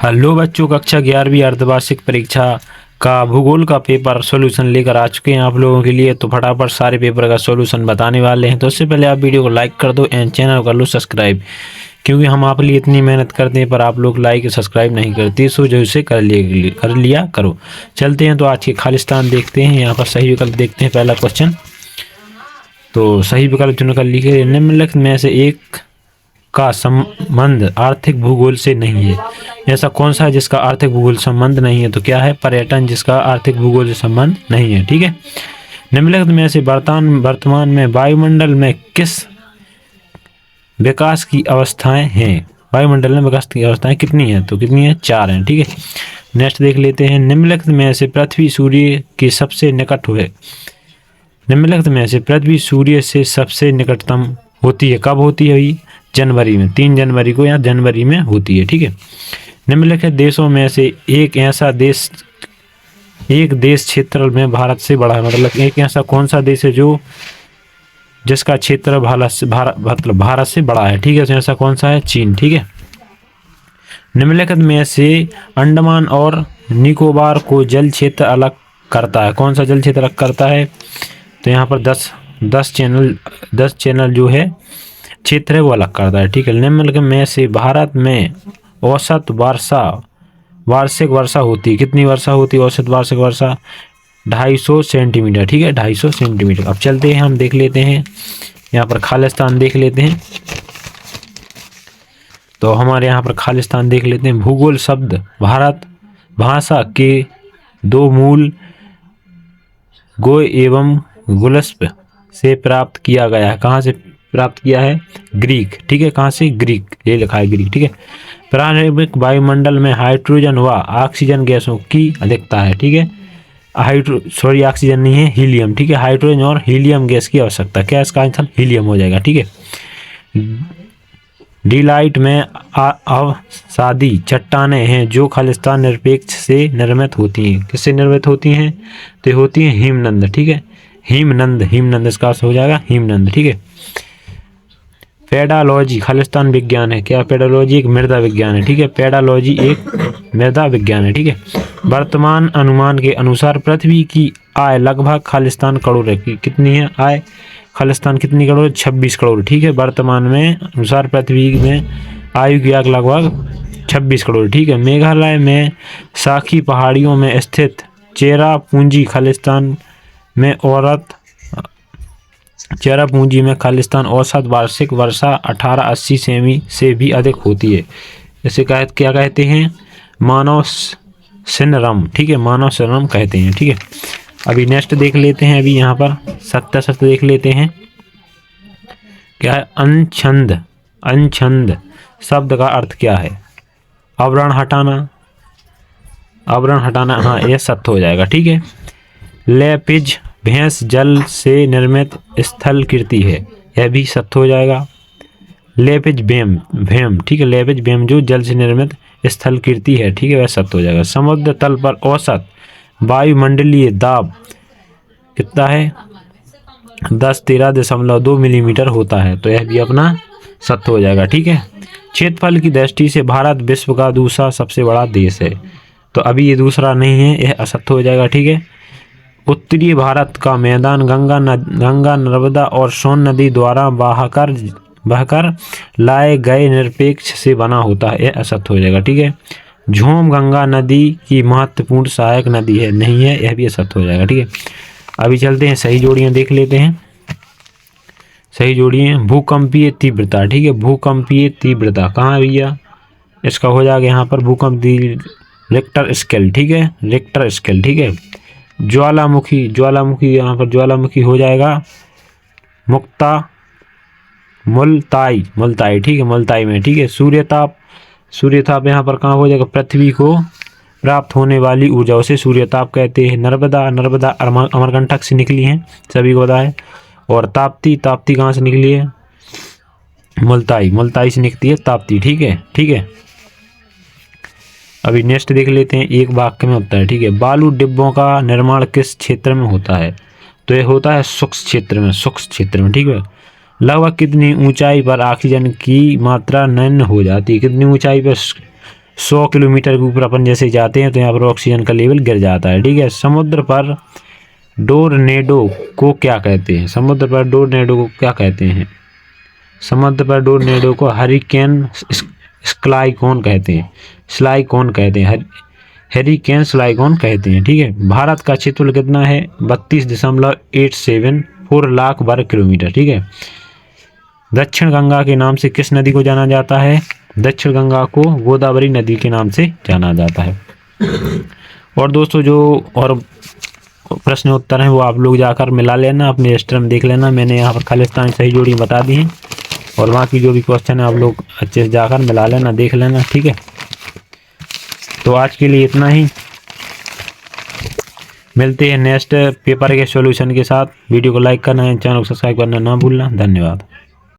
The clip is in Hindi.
हेलो बच्चों, कक्षा 11वीं अर्धवार्षिक परीक्षा का भूगोल का पेपर सॉल्यूशन लेकर आ चुके हैं आप लोगों के लिए। तो फटाफट सारे पेपर का सॉल्यूशन बताने वाले हैं। तो उससे पहले आप वीडियो को लाइक कर दो एंड चैनल कर लो सब्सक्राइब, क्योंकि हम आपके लिए इतनी मेहनत करते हैं पर आप लोग लाइक सब्सक्राइब नहीं करते। सो जो इसे कर लिया करो। चलते हैं तो आज के खालिस्तान देखते हैं। यहाँ पर सही विकल्प देखते हैं। पहला क्वेश्चन, तो सही विकल्प चुनकर लिखे निम्नलिखित में से एक का संबंध आर्थिक भूगोल से नहीं है। ऐसा कौन सा है जिसका आर्थिक भूगोल संबंध नहीं है? तो क्या है? पर्यटन, जिसका आर्थिक भूगोल से संबंध नहीं है। ठीक है। निम्नलिखित में से वर्तमान में वायुमंडल में किस विकास की अवस्थाएं हैं? वायुमंडल में विकास की अवस्थाएं कितनी हैं? तो कितनी है? 4 हैं। ठीक है। नेक्स्ट देख लेते हैं। निम्नलिखित में से पृथ्वी सूर्य के सबसे निकट हुए। निम्नलिखित में से पृथ्वी सूर्य से सबसे निकटतम होती है कब होती है? जनवरी में, 3 जनवरी को या जनवरी में होती है। ठीक है। निम्नलिखित देशों में से एक देश क्षेत्र में भारत से बड़ा है। मतलब एक ऐसा कौन सा देश है जो जिसका क्षेत्र भारत से बड़ा है? ठीक है। तो ऐसा कौन सा है? चीन। ठीक है। निम्नलिखित में से अंडमान और निकोबार को जल क्षेत्र अलग करता है। कौन सा जल क्षेत्र अलग करता है? तो यहाँ पर 10 चैनल जो है क्षेत्र है वो अलग करता है। ठीक है। निम्नलिखित में से भारत में औसत वार्षिक वर्षा होती है। कितनी वर्षा होती है? औसत वार्षिक वर्षा 250 सेंटीमीटर। ठीक है, 250 सेंटीमीटर। अब चलते हैं, हम देख लेते हैं यहाँ पर खालिस्तान देख लेते हैं। तो हमारे यहाँ पर खालिस्तान देख लेते हैं। भूगोल शब्द भारत भाषा के 2 मूल गो एवं गुलस्प से प्राप्त किया गया है। कहाँ से प्राप्त किया है? ग्रीक। ठीक है। कहाँ से? ग्रीक, ये लिखा है ग्रीक। ठीक है। प्रारंभिक वायुमंडल में हाइड्रोजन व ऑक्सीजन गैसों की अधिकता है। ठीक है। ऑक्सीजन नहीं है, हीलियम। ठीक है। हाइड्रोजन और हीलियम गैस की आवश्यकता। क्या इसका आंसर? हीलियम हो जाएगा। ठीक है। डीलाइट में अवसादी चट्टानें हैं जो खालिस्तान निरपेक्ष से निर्मित होती हैं। किससे निर्मित होती हैं? तो होती हैं हिमनद। ठीक है। हिमनद इसका हो जाएगा हिमनद। ठीक है। पेडालॉजी खालिस्तान विज्ञान है। क्या पेडालॉजी? एक मृदा विज्ञान है। ठीक है। पेडालॉजी एक मृदा विज्ञान है। ठीक है। वर्तमान अनुमान के अनुसार पृथ्वी की आय लगभग खालिस्तान करोड़ है। कितनी है आय? खालिस्तान कितनी करोड़? 26 करोड़। ठीक है। वर्तमान में अनुसार पृथ्वी में आयु की आग लगभग 26 करोड़। ठीक है। मेघालय में साखी पहाड़ियों में स्थित चेरापूंजी खालिस्तान औसत वार्षिक वर्षा 1880 सेमी से भी अधिक होती है। इसे क्या कहते हैं? मानव सिनरम। ठीक है। मानव सिनरम कहते हैं। ठीक है। अभी नेक्स्ट देख लेते हैं। अभी यहाँ पर सत्य देख लेते हैं। क्या है? अनछंद शब्द का अर्थ क्या है? आवरण हटाना। हाँ, यह सत्य हो जाएगा। ठीक है। लेपिज भैंस जल से निर्मित स्थल कीर्ति है। यह भी सत्य हो जाएगा। लेपिज भेम। ठीक है। लेपिज भेम जो जल से निर्मित स्थल कीर्ति है। ठीक है, वह सत्य हो जाएगा। समुद्र तल पर औसत वायुमंडलीय दाब कितना है? 13.2 मिलीमीटर होता है। तो यह भी अपना सत्य हो जाएगा। ठीक है। क्षेत्रफल की दृष्टि से भारत विश्व का दूसरा सबसे बड़ा देश है। तो अभी ये दूसरा नहीं है, यह असत्य हो जाएगा। ठीक है। उत्तरी भारत का मैदान गंगा, नर्मदा और सोन नदी द्वारा बहकर लाए गए निरपेक्ष से बना होता है। यह असत्य हो जाएगा। ठीक है। झोम गंगा नदी की महत्वपूर्ण सहायक नदी है। नहीं है, यह भी असत्य हो जाएगा। ठीक है। अभी चलते हैं, सही जोड़ियाँ देख लेते हैं। सही जोड़ियाँ, भूकंपीय तीव्रता। ठीक है। भूकंपीय तीव्रता कहाँ है भैया? इसका हो जाएगा यहाँ पर भूकंप रिक्टर स्केल। ठीक है। Richter scale. ठीक है। ज्वालामुखी यहाँ पर ज्वालामुखी हो जाएगा मुल्ताई। ठीक है। मुल्ताई में। ठीक है। सूर्यताप यहाँ पर कहाँ हो जाएगा? पृथ्वी को प्राप्त होने वाली ऊर्जा, उसे सूर्यताप कहते हैं। नर्मदा अमरकंटक से निकली है, सभी को पता है। और ताप्ती कहाँ से निकली है? मुल्ताई से निकलती है ताप्ती। ठीक है। ठीक है। अभी नेक्स्ट देख लेते हैं। एक वाक्य में होता है। ठीक है। बालू डिब्बों का निर्माण किस क्षेत्र में होता है? तो यह होता है शुष्क क्षेत्र में। ठीक है। लगभग कितनी ऊंचाई पर ऑक्सीजन की मात्रा नगण्य हो जाती है? कितनी ऊंचाई पर 100 किलोमीटर के ऊपर अपन जैसे जाते हैं तो यहाँ पर ऑक्सीजन का लेवल गिर जाता है, ठीक है। समुद्र पर टोर्नेडो को क्या कहते हैं? समुद्र पर टोर्नेडो को क्या कहते हैं? समुद्र पर टोर्नेडो को हरिकेन स्काइक्लोन कहते हैं, स्लाइकोन कहते हैं, हरिकेन स्लाइकोन कहते हैं, ठीक है। भारत का क्षेत्रफल कितना है? 32.874 लाख वर्ग किलोमीटर, ठीक है। दक्षिण गंगा के नाम से किस नदी को जाना जाता है? दक्षिण गंगा को गोदावरी नदी के नाम से जाना जाता है। और दोस्तों जो और प्रश्न उत्तर हैं वो आप लोग जाकर मिला लेना, अपने रजिस्टर में देख लेना। मैंने यहाँ पर खालिस्तान सही जोड़ी बता दी है, और वहाँ की जो भी क्वेश्चन है आप लोग अच्छे से जाकर मिला लेना, देख लेना, ठीक है। तो आज के लिए इतना ही, मिलते हैं नेक्स्ट पेपर के सॉल्यूशन के साथ। वीडियो को लाइक करना है, चैनल को सब्सक्राइब करना ना भूलना। धन्यवाद।